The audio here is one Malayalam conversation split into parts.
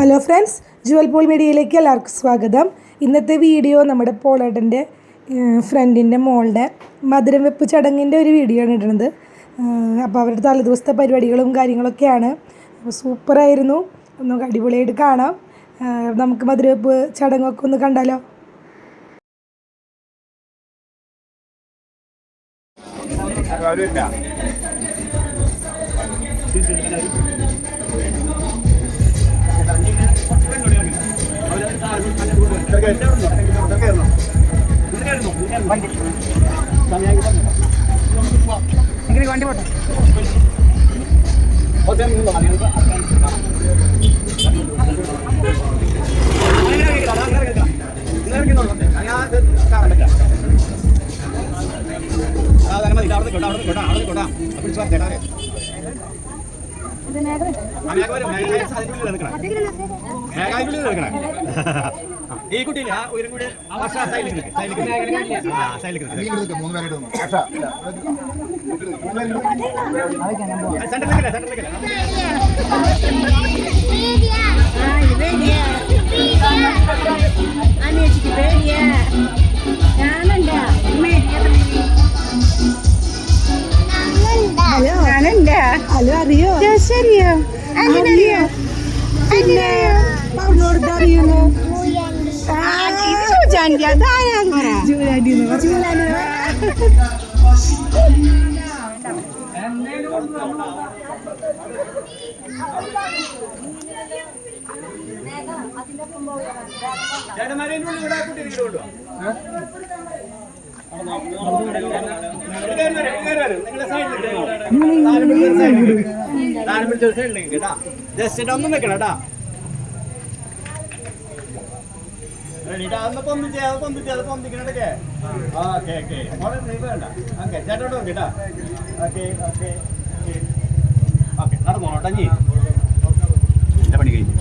ഹലോ ഫ്രണ്ട്സ്, ജുവൽ പോൾ മീഡിയയിലേക്ക് എല്ലാവർക്കും സ്വാഗതം. ഇന്നത്തെ വീഡിയോ നമ്മുടെ പോളേട്ടൻ്റെ ഫ്രണ്ടിൻ്റെ മോളുടെ മധുരം വെപ്പ് ചടങ്ങിൻ്റെ ഒരു വീഡിയോ ആണ് ഇടുന്നത്. അപ്പോൾ അവരുടെ തലേദിവസത്തെ പരിപാടികളും കാര്യങ്ങളൊക്കെയാണ്. അപ്പോൾ സൂപ്പറായിരുന്നു, ഒന്ന് അടിപൊളിയായിട്ട് കാണാം. നമുക്ക് മധുരം വെപ്പ് ചടങ്ങൊക്കെ ഒന്ന് കണ്ടാലോ. വണ്ടി പോട്ടെ. ഈ കുട്ടിയില്ല ഉയരം കൂടി ഹലോ, അറിയോ? ശരിയോ? അറിയോ? പിന്നെ പറഞ്ഞോടുത്ത് അറിയുന്നു. ഒന്നും വെക്കണം കേട്ടാ. അതൊന്ന് പൊന്തിക്കണേ. ഓക്കെ ഓക്കെ വേണ്ട. ഓക്കെ ചേട്ടോട്ട് നോക്കിട്ടാ. ഓക്കെ ഓക്കെ ഓക്കെ നടന്നോട്ടെ. നീ എന്റെ പണി കഴിഞ്ഞു.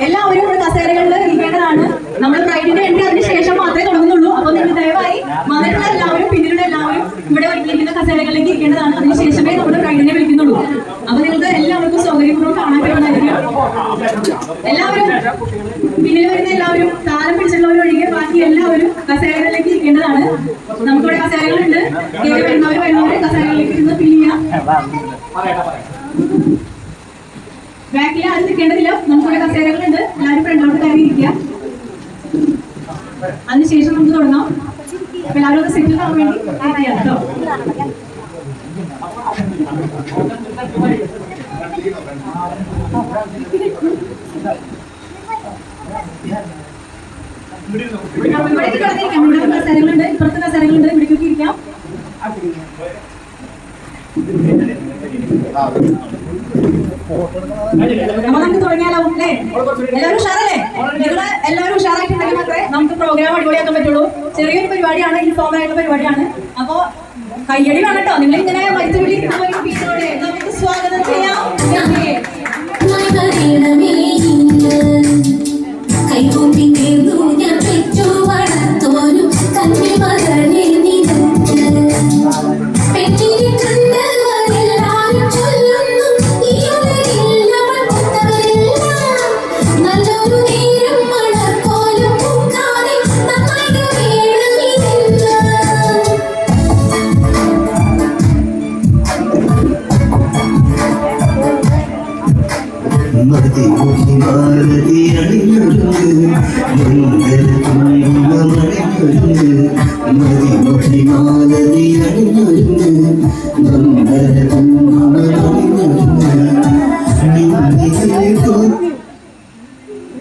എല്ലാവരും ഇവിടെ കസേരകളിൽ ഇരിക്കേണ്ടതാണ്. നമ്മൾ ബ്രൈഡിന്റെ എൻട്രി അതിന് ശേഷം മാത്രമേ തുടങ്ങുന്നുള്ളൂ. അപ്പോൾ നിങ്ങൾ ദയവായി വന്നിട്ടുള്ള എല്ലാവരും പിന്നിലുള്ള എല്ലാവരും ഇവിടെ ഒരുക്കിയിരിക്കുന്ന കസേരകളിലേക്ക് ഇരിക്കേണ്ടതാണ്. അതിന് ശേഷമേ നമ്മൾ ബ്രൈഡിനെ വിളിക്കുന്നുള്ളൂ. അപ്പോൾ നിങ്ങൾക്ക് എല്ലാവർക്കും സൗകര്യപൂർവ്വം കാണാൻ പറ്റുന്നതായിരിക്കും. എല്ലാവരും പിന്നിൽ വരുന്ന എല്ലാവരും താരം പിടിച്ചിട്ടുള്ളവർ ഒഴികെ ബാക്കി എല്ലാവരും കസേരകളിലേക്ക് ഇരിക്കേണ്ടതാണ്. നമുക്കിവിടെ കസേരകളുണ്ട്. കയറി വരുന്നവർ കസേരകളിലേക്ക് ഇരുന്ന് ഫിൽ ചെയ്യാം. ബാക്കിൽ ആരും നിൽക്കേണ്ടതില്ല. നമുക്കിവിടെ കസേരകളുണ്ട്. എല്ലാവരും ഫ്രണ്ടോട്ട് കയറി ഇരിക്കുക. അതിനുശേഷം നമുക്ക് തുടങ്ങാം. എല്ലാവരും ഒന്ന് സെറ്റിൽ ആവാൻ വേണ്ടി ചെയ്യാം കേട്ടോ. ഇവിടേക്ക് കിടന്നിരിക്കാം. ഇവിടെ കസേരകളുണ്ട്, ഇപ്പുറത്തെ കസേരകളുണ്ട്. ഇവിടേക്കൊക്കെ ഇരിക്കാം. അപ്പൊ നമുക്ക് തുടങ്ങിയാലോ അല്ലേ? എല്ലാവരും ഉഷാറല്ലേ? നിങ്ങള് എല്ലാവരും ഉഷാറായിട്ടുണ്ടെങ്കിൽ മാത്രമേ നമുക്ക് പ്രോഗ്രാം അടിപൊളിയാക്കാൻ പറ്റുള്ളൂ. ചെറിയൊരു പരിപാടിയാണ്, ഇൻഫോർമൽ ആയിട്ടുള്ള പരിപാടിയാണ്. അപ്പൊ കയ്യടി വേണം കേട്ടോ. നിങ്ങൾ ഇങ്ങനെ മരിച്ചു വിളിക്കുന്ന ഒരു ഫീലോടെ നമുക്ക് സ്വാഗതം ചെയ്യാം.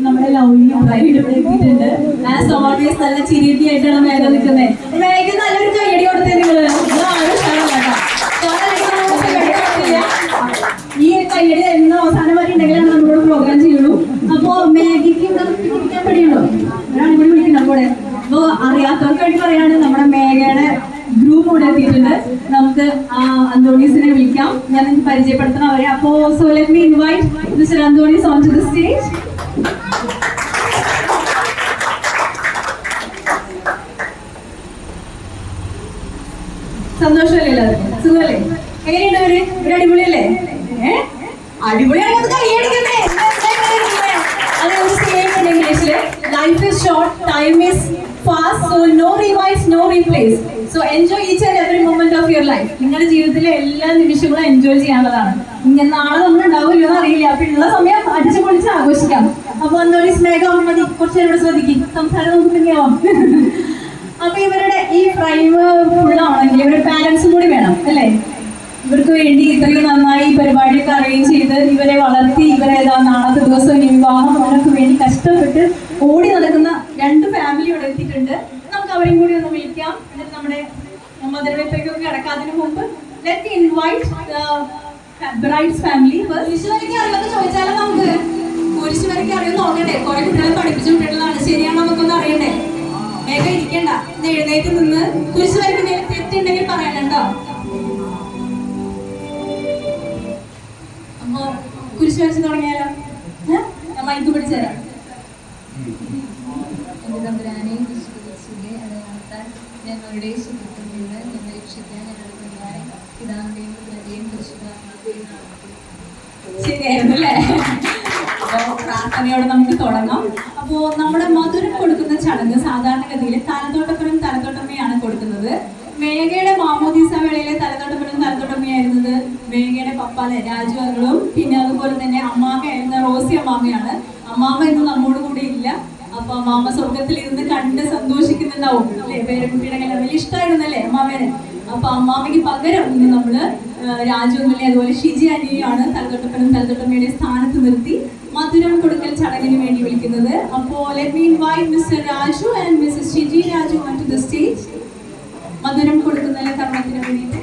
നമ്മുടെ ലൗലി ബ്രൈഡ് എത്തിയിട്ടുണ്ട്. ആസ് ഓൾവേസ് നല്ല ചിരിയായിട്ടാണ് മേഘ നിൽക്കുന്നത്. മേഘ നല്ലൊരു കയ്യടി കൊടുത്തേ നിങ്ങള്. ആരും എത്തിയിട്ടുണ്ട്. നമുക്ക് അന്തോണീസിനെ വിളിക്കാം. ഞാൻ നിങ്ങൾക്ക് പരിചയപ്പെടുത്തണം അവരെ. അപ്പോ so let me invite mister Anthonis on to the stage. സന്തോഷമല്ലേ എല്ലാവർക്കും? സുഖമല്ലേ? എങ്ങനെയുണ്ട് അവര്? ഒരു അടിപൊളിയല്ലേ? അടിപൊളിയാണെങ്കിൽ കൈയടിക്കണ്ടേ? ഇംഗ്ലീഷില് life is short, time is fast, so no revise, no replace. So enjoy each and every moment of your life. നിങ്ങളുടെ ജീവിതത്തിലെ എല്ലാ നിമിഷങ്ങളും എൻജോയ് ചെയ്യാനുള്ളതാണ്. ഇങ്ങനെ നാളെ നമ്മൾ ഉണ്ടാവില്ലോ എന്ന് അറിയില്ല. അപ്പൊ ഉള്ള സമയം അടിച്ചു പൊളിച്ച് ആഘോഷിക്കാം. അപ്പൊ അന്തോണി സ്നേഹം മതി, കുറച്ച് നേരം ശ്രദ്ധിക്കും. സംസാരം നമുക്ക് പിന്നെയാവാം. അപ്പൊ ഇവരുടെ ഈ ഫ്രെയിം ഫുള്ളാണെങ്കിൽ ഇവരുടെ പാരന്റ്സും കൂടി വേണം അല്ലേ? ഇവർക്ക് വേണ്ടി ഇത്രയും നന്നായി ഈ പരിപാടിയൊക്കെ അറേഞ്ച് ചെയ്ത് ഇവരെ വളർത്തി ഇവരെ നാളത്തെ ദിവസം വിവാഹം അവർക്ക് വേണ്ടി കഷ്ടപ്പെട്ട് ഓടി നടക്കുന്ന 2 ഫാമിലി ഇവിടെ എത്തിയിട്ടുണ്ട്. നമുക്ക് അവരെയും കൂടി ഒന്ന് വിളിക്കാം. എന്നിട്ട് നമ്മുടെ മധുരവെപ്പേക്കൊക്കെ കിടക്കാതിന് മുമ്പ് let me invite brides family. കുരിശ് വരയ്ക്ക് അറിയാമെന്ന് ചോദിച്ചാലും നമുക്ക് കുരിശ് വരയ്ക്ക് അറിയാമെന്ന് നോക്കണ്ടേ? കുറെ കുട്ടികളെ പഠിപ്പിച്ചു വിട്ടിട്ടുള്ളതാണ്. ശരിയാണോ നമുക്കൊന്ന് അറിയണ്ടേ? വേഗം ഇരിക്കണ്ട, എഴുന്നേറ്റ് നിന്ന് കുരിശ് വരയ്ക്കുന്നതിൽ തെറ്റുണ്ടെങ്കിൽ പറയണോ? അപ്പൊ കുരിശ് വരച്ച് തുടങ്ങിയാലോ? ഞാൻ മൈക്ക് പിടിച്ചുതരാം. ഞങ്ങളുടെ സുഹൃത്തുക്കളോട് ഞങ്ങളെ രക്ഷിക്കാൻ ഞങ്ങളുടെ പിതാവിന്റെയും പുത്രന്റെയും പരിശുദ്ധാത്മാവിന്റെയും നാമത്തിൽ. ശരിയായിരുന്നു അല്ലേ? അപ്പോ പ്രാർത്ഥനയോടെ നമുക്ക് തുടങ്ങാം. അപ്പോ നമ്മുടെ മധുരം കൊടുക്കുന്ന ചടങ്ങ് സാധാരണഗതിയിൽ തലത്തോട്ടപ്പനും തലത്തോട്ടമ്മയാണ് കൊടുക്കുന്നത്. മേഘയുടെ മാമോദീസ വേളയിലെ തലത്തോട്ടപ്പനും തലത്തോട്ടമ്മയായിരുന്നത് മേഘയുടെ പപ്പാലെ രാജു അങ്ങളും പിന്നെ അതുപോലെ തന്നെ അമ്മാമയായിരുന്ന റോസി അമ്മാമയാണ്. അമ്മാമ ഇന്ന് നമ്മോട് കൂടെ ഇല്ല. അപ്പൊ അമ്മാമ സ്വർഗത്തിൽ ഇരുന്ന് കണ്ട് സന്തോഷിക്കുന്നുണ്ടാവും അല്ലെ? പേരക്കുട്ടിയുടെ കല്യാണം വലിയ ഇഷ്ടമായിരുന്നല്ലേ അമ്മാമേനെ? അപ്പൊ അമ്മാമയ്ക്ക് പകരം ഇന്ന് നമ്മള് രാജു അല്ലേ അതുപോലെ ഷിജി അനിയാണ് തലതൊട്ടപ്പനും തലതൊട്ടമ്മയുടെ സ്ഥാനത്ത് നിർത്തി മധുരം കൊടുക്കൽ ചടങ്ങിന് വേണ്ടി വിളിക്കുന്നത്. അപ്പോ let me invite mister Raju and missus Shiji Raju on to the stage. മധുരം കൊടുക്കുന്ന കർമ്മത്തിന് വേണ്ടിയിട്ട്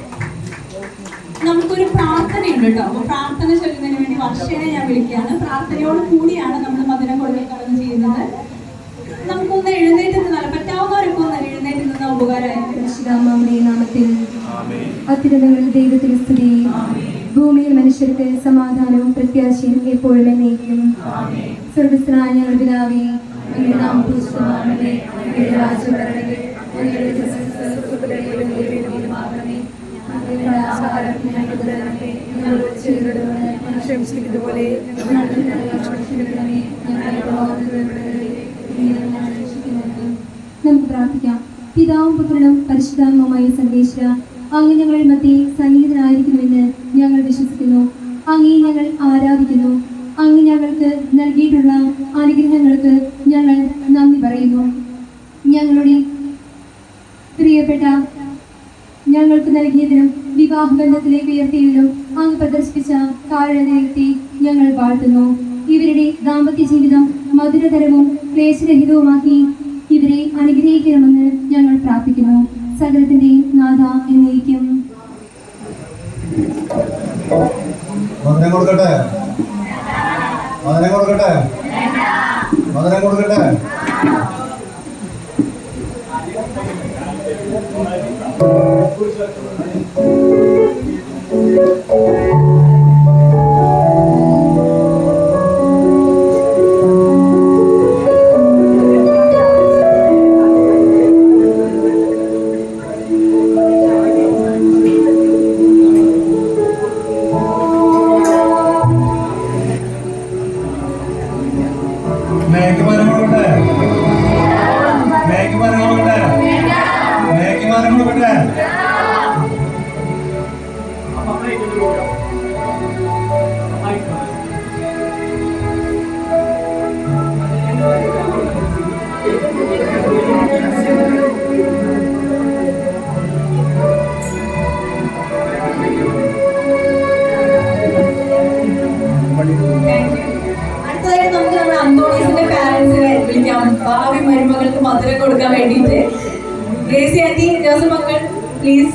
നമുക്കൊരു പ്രാർത്ഥനയുണ്ട് കേട്ടോ. അപ്പൊ പ്രാർത്ഥന ചൊല്ലുന്നതിന് വേണ്ടി വർഷയെ ഞാൻ വിളിക്കുകയാണ്. പ്രാർത്ഥനയോട് കൂടിയാണ് നമ്മൾ മധുരം കൊടുക്കൽ കടന്ന് ചെയ്യുന്നത്. നമുക്കൊന്ന് എഴുന്നേറ്റ് നിന്നാൽ പറ്റാവുന്നവരൊക്കെ ഒന്ന് എഴുന്നേറ്റ് നിന്ന ഉപകാരമായി. നാമത്തിൽ അത്യുന്നതങ്ങളിൽ ദൈവത്തിന് സ്തുതി. ഭൂമിയിൽ മനുഷ്യർക്ക് സമാധാനവും പ്രത്യാശയും എപ്പോഴും എന്നേക്കും. സ്വർഗ്ഗസ്ഥനായ ഞങ്ങളുടെ പിതാവേ, അങ്ങയുടെ നാമം പൂജിതമാകണമേ. അങ്ങയുടെ രാജ്യം വരണമേ. അങ്ങയുടെ നമുക്ക് പ്രാർത്ഥിക്കാം. പിതാവും പുത്രനും പരിശുദ്ധാത്മാവുമായ സർവേശ്വര, അങ്ങ് ഞങ്ങളുടെ മധ്യേ സന്നിഹിതനായിരിക്കുന്നുവെന്ന് ഞങ്ങൾ വിശ്വസിക്കുന്നു. അങ്ങേ ഞങ്ങൾ ആരാധിക്കുന്നു. അങ്ങ് ഞങ്ങൾക്ക് നൽകിയിട്ടുള്ള അനുഗ്രഹങ്ങൾക്ക് ഞങ്ങൾ നന്ദി പറയുന്നു. ഞങ്ങളുടെ പ്രിയപ്പെട്ട ഞങ്ങൾക്ക് നൽകിയതിനും വിവാഹബന്ധത്തിലേക്ക് ഉയർത്തിയതിലും അങ്ങ് പ്രദർശിപ്പിച്ച കാരുണ്യത്തെ ഞങ്ങൾ വാഴ്ത്തുന്നു. ഇവരുടെ ദാമ്പത്യ ജീവിതം മധുരതരവും ക്ലേശരഹിതവുമാക്കി ഇവരെ അനുഗ്രഹിക്കണമെന്ന് ഞങ്ങൾ പ്രാർത്ഥിക്കുന്നു. സകലത്തിന്റെയും നാഥ എന്നേക്കും. മധുരം കൊടുക്കട്ടെ, മധുരം കൊടുക്കട്ടെ, മധുരം കൊടുക്കട്ടെ. അടുത്തതായിട്ട് നമുക്ക് നമ്മുടെ അന്തോണീസിന്റെ പാരന്റ്സിനെ വിളിക്കാം. ഭാവി മരുമകൾക്ക് മധുരം കൊടുക്കാൻ വേണ്ടിയിട്ട് ഗ്രേസി ആന്റി, ജോസഫ് മക്കൾ പ്ലീസ്.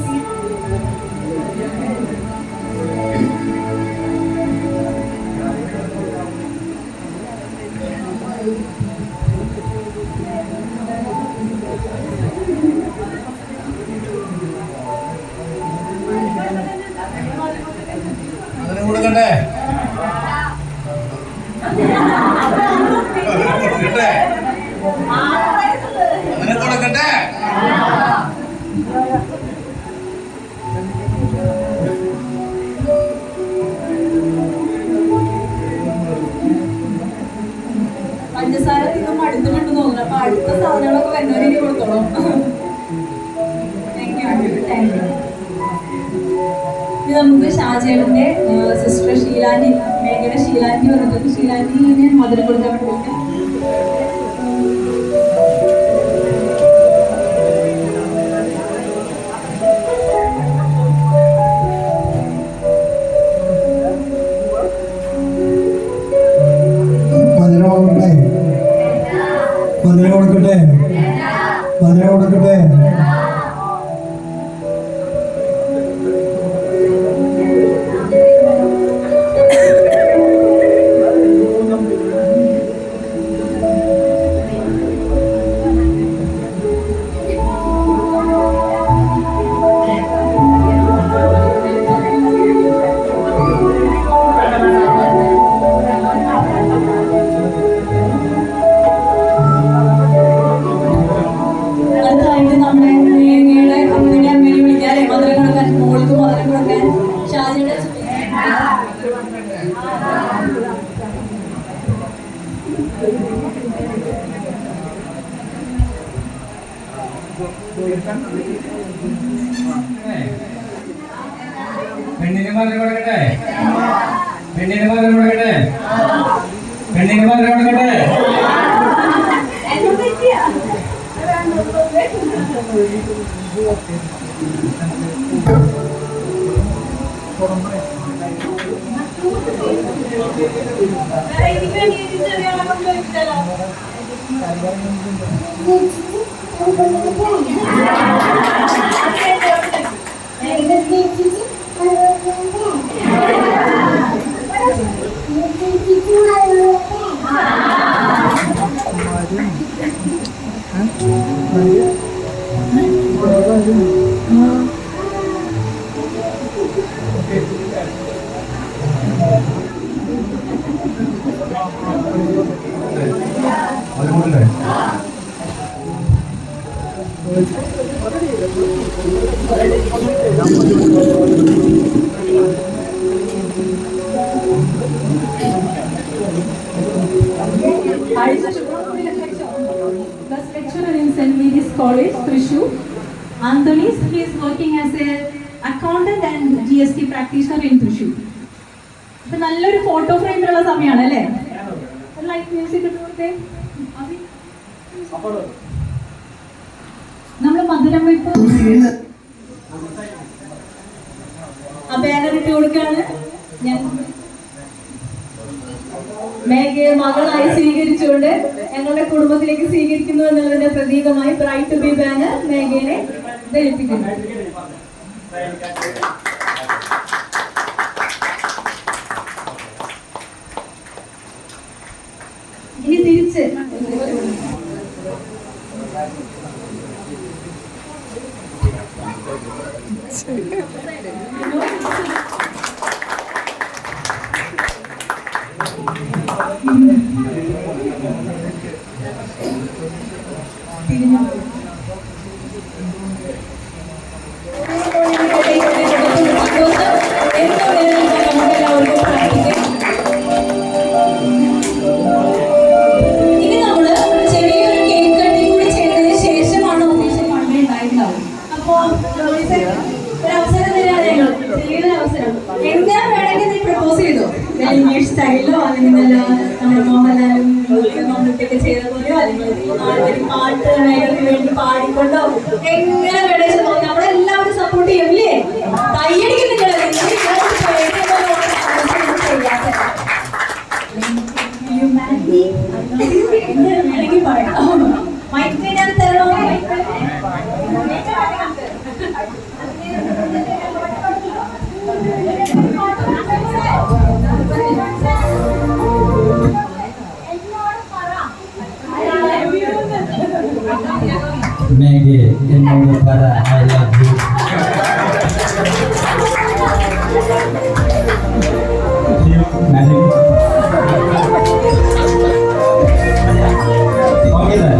സാധനങ്ങളൊക്കെ വരുന്നവരെ കൊടുത്തോളൂ. ഇത് നമുക്ക് ഷാജേട്ടന്റെ സിസ്റ്റർ ഷീലാൻഡി, മേഘയുടെ ഷീലാൻഡി പറഞ്ഞിട്ട് ഷീലാൻഡിനെ മധുരം കൊടുക്കാൻ വേണ്ടിയിട്ട് കൊടുക്കട്ടെ, മധുരം കൊടുക്കട്ടെ. പെണ്ണിന് മധുരം കൊടുക്കട്ടെ, പെണ്ണിന് മധുരം കൊടുക്കട്ടെ, പെണ്ണിന് മധുരം കൊടുക്കട്ടെ. Lecturer in St. Mary's College, Thrissur. Anthony's, he is working as a accountant and GST practitioner in Thrissur. ഇപ്പൊ നല്ലൊരു ഫോട്ടോ ഫ്രെയിമിലുള്ള സമയമാണ് അല്ലേ? ലൈറ്റ് മ്യൂസിക് ഇട്ടുകൊടുത്തേ. നമ്മള് മധുരം വെപ്പ് ആ ബാനർ ഇട്ട് കൊടുക്കാണ്. ഞാൻ മേഘയെ മകളായി സ്വീകരിച്ചുകൊണ്ട് ഞങ്ങളുടെ കുടുംബത്തിലേക്ക് സ്വീകരിക്കുന്നു എന്നുള്ളതിന്റെ പ്രതീകമായി ബ്രൈറ്റ് ടു ബി ബാനർ മേഘയെ ധരിപ്പിക്കുന്നു. ഇനി തിരിച്ച് സ്റ്റൈലോ അല്ലെങ്കിൽ നമ്മുടെ മോഹൻലാലും മമ്മൂട്ടിയൊക്കെ ചെയ്ത പോലെയോ അല്ലെങ്കിൽ പാട്ട് മേഖലയ്ക്ക് വേണ്ടി പാടിക്കൊണ്ടോ എങ്ങനെ വേണമെന്ന് തോന്നി നമ്മളെല്ലാവരും സപ്പോർട്ട് ചെയ്യൂല്ലേ? കൈയടിക്കും നിങ്ങൾ വേണമെങ്കിൽ പറയാം. മൈക്ക് ഞാൻ തരണോ? Maggie, എന്നോട് പറ I love you. Maggie. Okay then.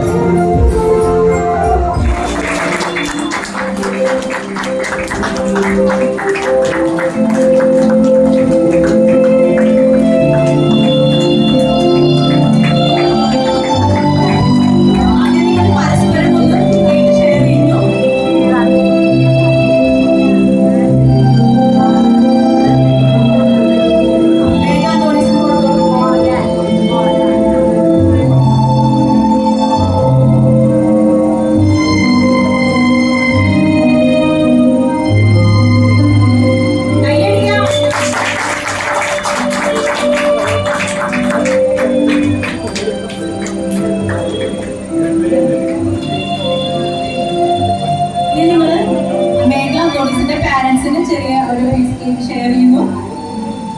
ചെറിയ ഒരു പീസ് കേക്ക് ഷെയർ ചെയ്യുന്നു.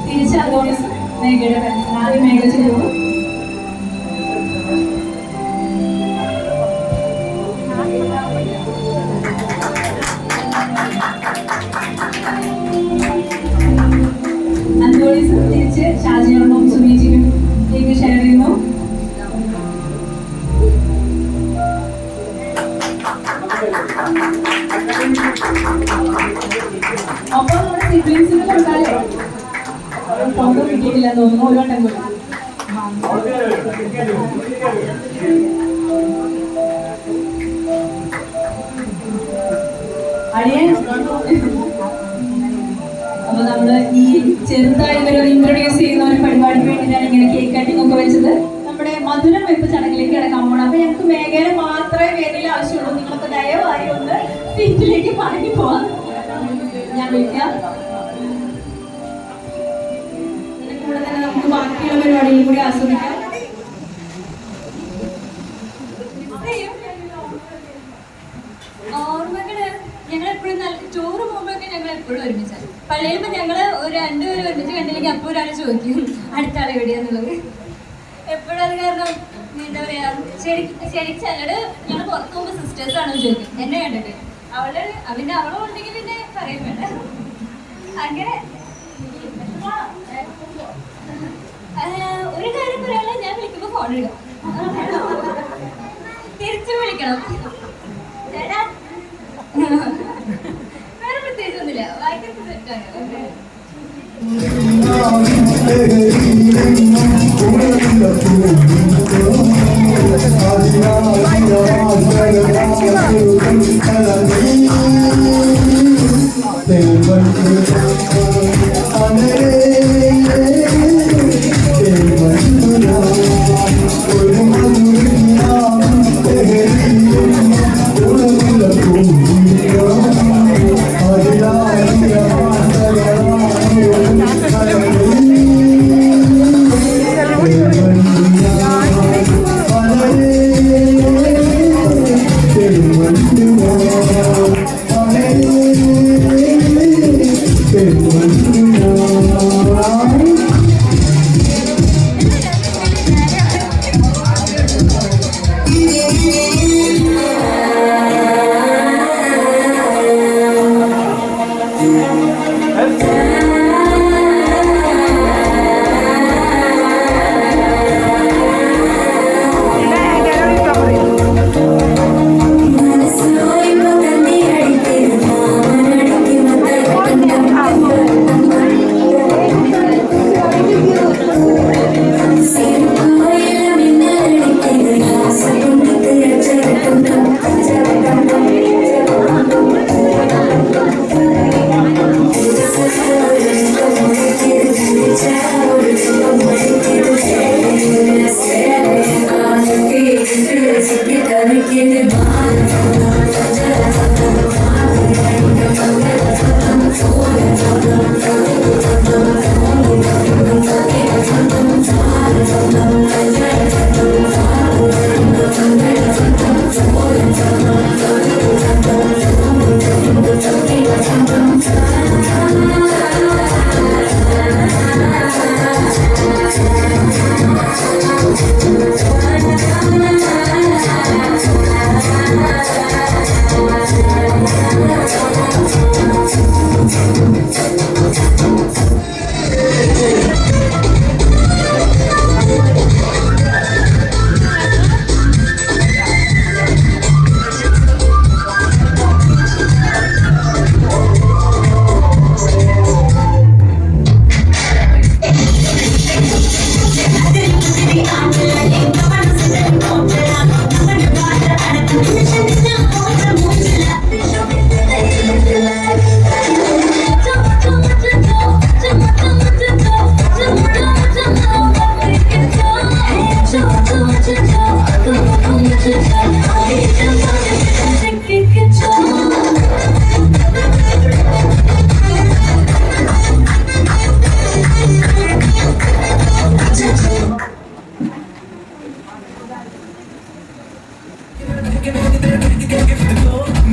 തിരിച്ച് അന്തോണീസ് മേഘയുടെ ഫ്രണ്ട്സ് ആദ്യം മേഘ ചെയ്യുന്നു. അന്തോണീസ് തിരിച്ച് ഷാജിയോടും സുമേജിക്കും കേക്ക് ഷെയർ ചെയ്യുന്നു. അപ്പോൾ നമ്മുടെ സിബ്ലിങ്സിന് കൊടുക്കാല്ലേ? ഫോട്ടോ കിട്ടിയിട്ടില്ല തോന്നുന്നു. ഒരു വട്ടം കൂടി അടിയൻ. അപ്പൊ നമ്മള് ഈ ചെറുതായി ഇവരൊരു ഇൻട്രൊഡ്യൂസ് ചെയ്യുന്ന ഒരു പരിപാടിക്ക് വേണ്ടിയിട്ടാണ് ഇങ്ങനെ കേക്ക് കട്ടിംഗ് ഒക്കെ വെച്ചത്. നമ്മുടെ മധുരം വെപ്പ് ചടങ്ങിലേക്ക് കിടക്കാൻ പോകണം. അപ്പൊ ഞങ്ങൾക്ക് മേഖല മാത്രമേ വേദിയിൽ ആവശ്യമുള്ളൂ. നിങ്ങളൊക്കെ ദയവായി ഒന്ന് സീറ്റിലേക്ക് മടങ്ങി പോവാം. ഞാൻ വിളിക്കാം. ഇതിന്റെ കൂടെ തന്നെ നമുക്ക് ബാക്കിയുള്ള പരിപാടികളും കൂടി ആസ്വദിക്കാം. ഓർമ്മകള് ഞങ്ങൾ എപ്പോഴും നല്ല ചോറ് പോകുമ്പോഴൊക്കെ ഞങ്ങൾ എപ്പോഴും ഒരുമിച്ചാണ്. പള്ളിയിൽ ഇപ്പൊ ഞങ്ങള് ഒരു രണ്ടുപേരും ഒരുമിച്ച് കണ്ടില്ലെങ്കിൽ അപ്പോൾ ഒരാൾ ചോദിക്കും അടുത്ത ആൾ എവിടെയാന്നുള്ളത്. എപ്പോഴും അത് കാരണം എന്താ പറയാ ശരിക്കും ചിലട് ഞങ്ങൾ പുറത്തു പോകുമ്പോൾ സിസ്റ്റേഴ്സ് ആണെന്ന് ചോദിക്കും എന്നെ കണ്ടിട്ട്. അവളും ഉണ്ടെങ്കിൽ പിന്നെ പറയും വേണ്ട. അങ്ങനെ ഒരു കാര്യം പറയാനുള്ള ഞാൻ വിളിക്കുമ്പോ ഫോൺ എടുക്കാം, തിരിച്ചു വിളിക്കണം. ചേട്ടാ വേറെ പ്രത്യേകിച്ചൊന്നുമില്ല, വായിക്കുന്നത് സെറ്റാണ്.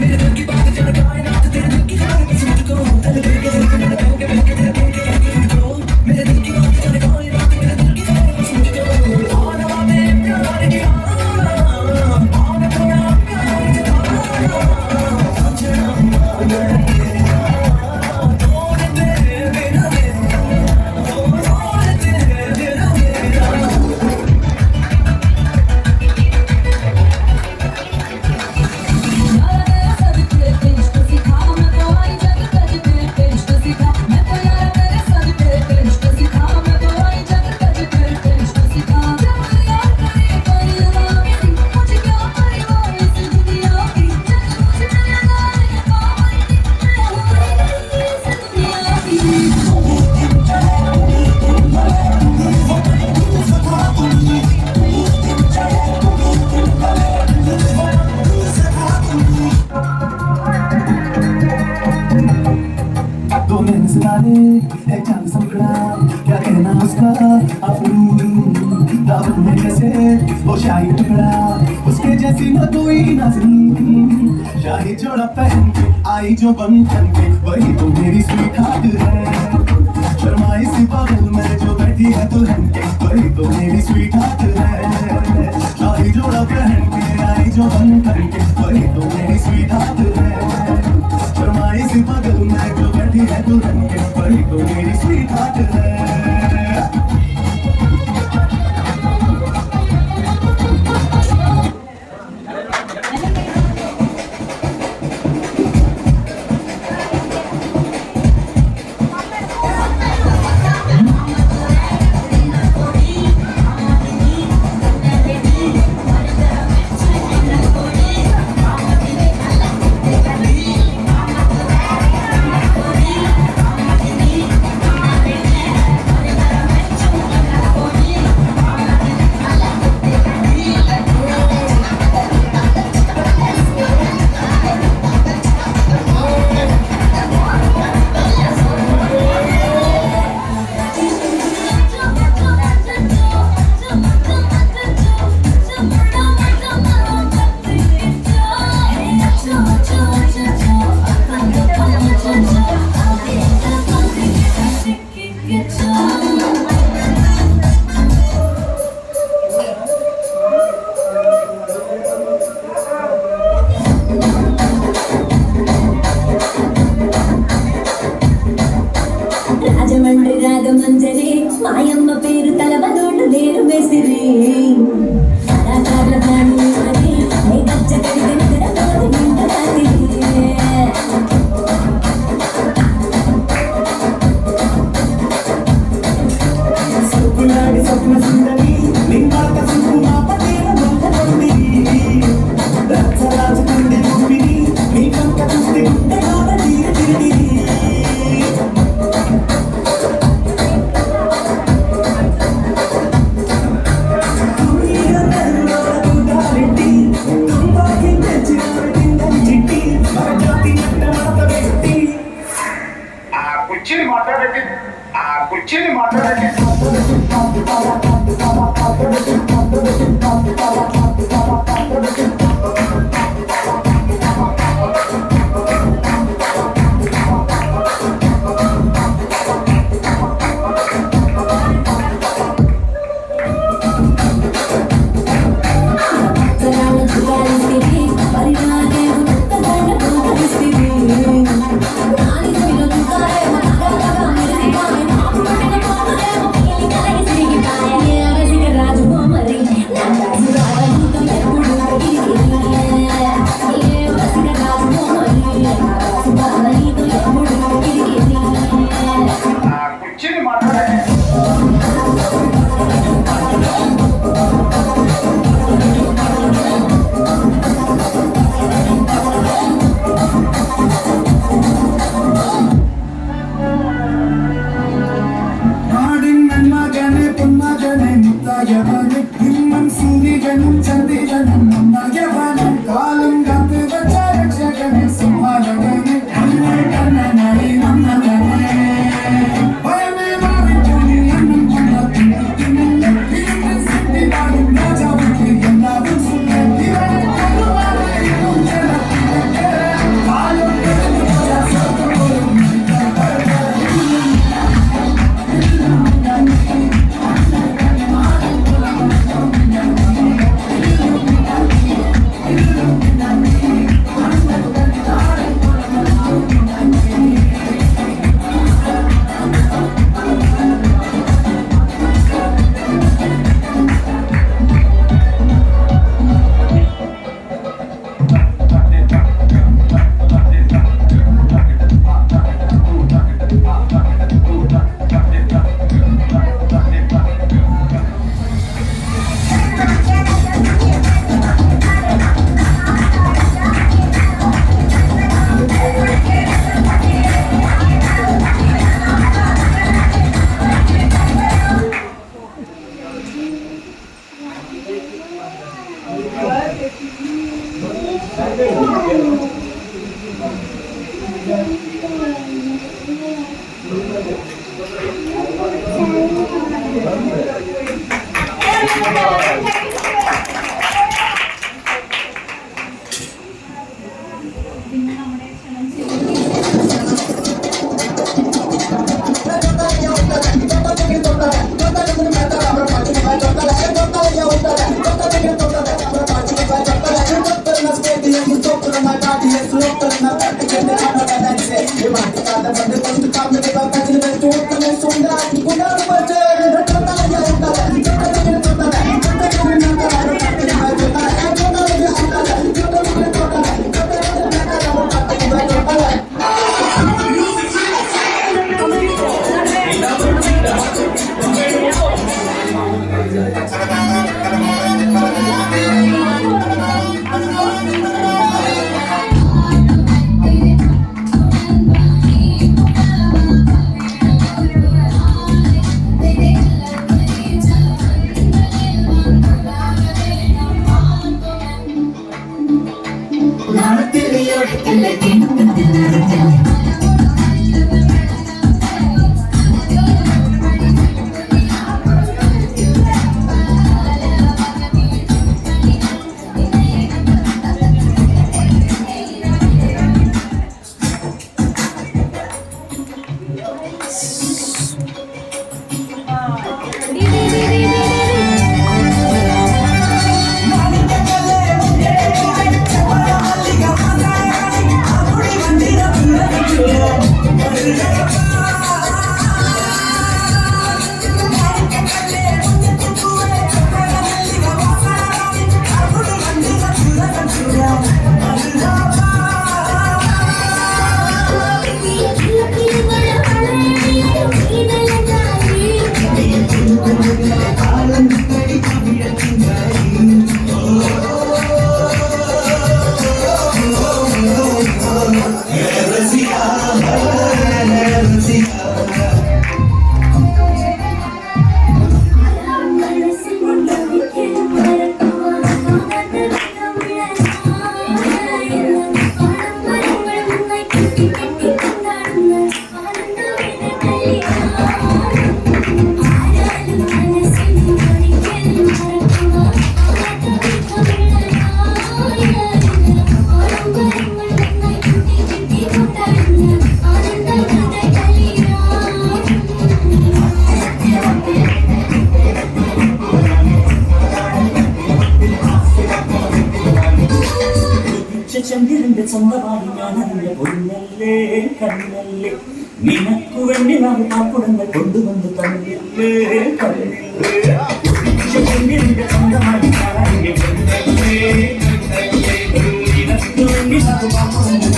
मेरे दिल की बात जरा कायनात तेरे दिल की जान में मुझको है चांद संकड़ा क्या कहना उसका दावत में कैसे वो शाही टुकड़ा उसके जैसी न कोई नाज़नीन शाही जोड़ा पहन के आई जो बन के वही तो मेरी स्वीटहार्ट है शर्माई सी बगल में जो बैठी है दुल्हन के वही तो मेरी स्वीटहार्ट है शाही जोड़ा पहन के आई जो बन के वही तो मेरी स्वीटहार्ट है शर्माई सी बगल में जो बैठी है दुल्हन के वही तो मेरी स्वीटहार्ट है రాజమండ్రి రాగమంజరి మాయమ్మ పేరు తలవనోడు లేరు మెసిరి కళాకారుల ప్రాణి అది నీ గచ్చ కడిగి నిద్రపోదు నింట రాత్రి సుకులాడి స్వప్న సుందరి నింపాక సుకుమా పటేల బంధపడి రాజరాజు కంది గుప్పిని నీ పంక చూస్తే గుండెలోన తీరి కుర్చీని మాట్లాడండి Thank you. പിന്നെ നമ്മുടെ ക്ഷണം ചന്ദ്രന്റെ സ്വന്തമായി ഞാനറിഞ്ഞ പൊന്നല്ലേ കണ്ണല്ലേ നിനക്കു വേണ്ടി നാം പാക്കുടങ്ങൾ കൊണ്ടുവന്ന് തന്നില്ലേ കണ്ണില്ലേ ചന്ദ്രന്റെ സ്വന്തമായി ഞാനറിഞ്ഞ പൊന്നല്ലേ നിനക്കു വേണ്ടി നാം പാക്കുടങ്ങൾ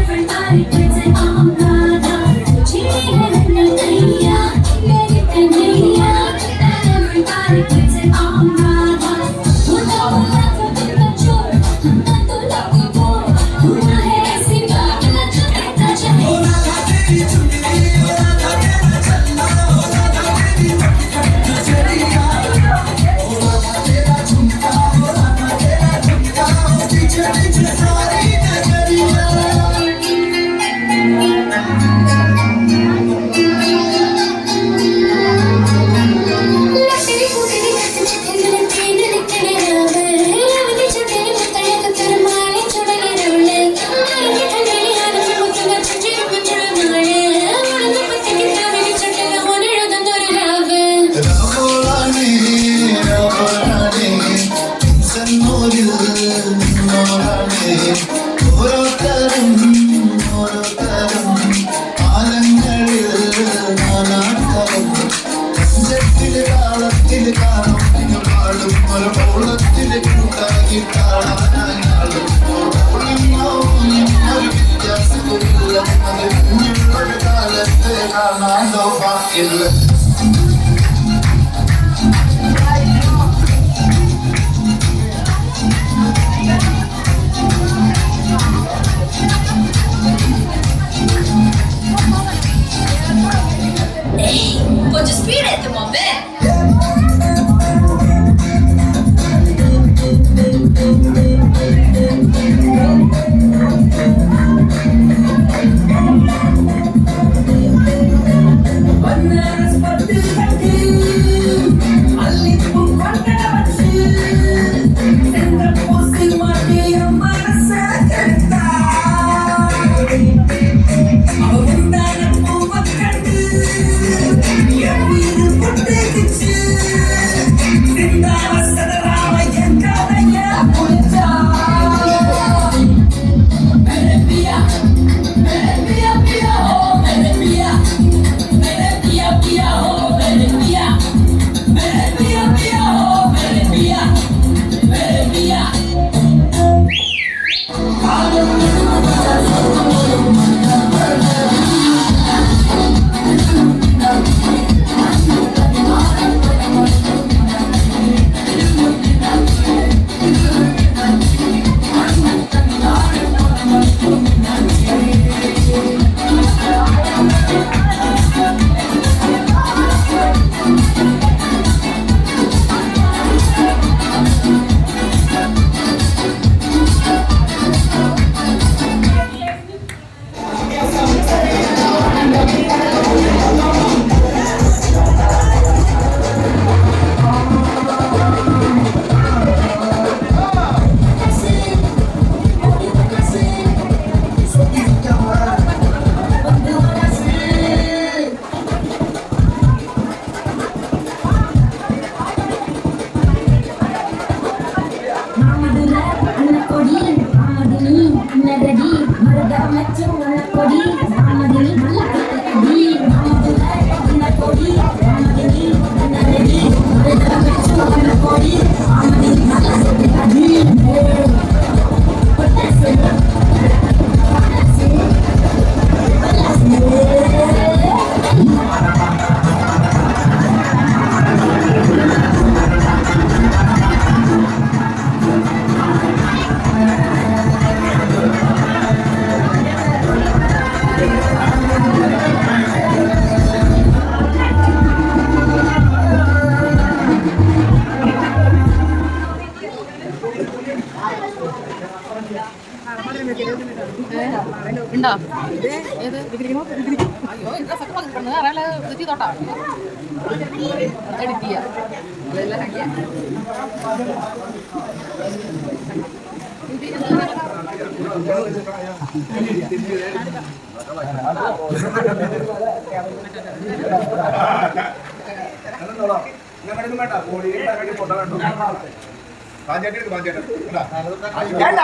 Everybody puts it on. ഓരോരുത്തരും കാലങ്ങളിൽ നാനാത്തരം പഞ്ചത്തില് താളത്തില് കാണും പാടും ഒരു ഓളത്തില് കൂട്ടാക്കി കാണാനാളും ഒരു വ്യത്യാസമില്ല അത് കുഞ്ഞുള്ളൊരു കാലത്ത് കാണാനോ ബാക്കില്ല. கொஞ்சம் ஸ்பீட் ஏத்துமா ഉണ്ടോ ഏത് അയ്യോ എന്താ സത്യം അറിയാലോ ഇത് ചെയ്തോട്ടാ എഡിറ്റ് ചെയ്യാം ഞാൻ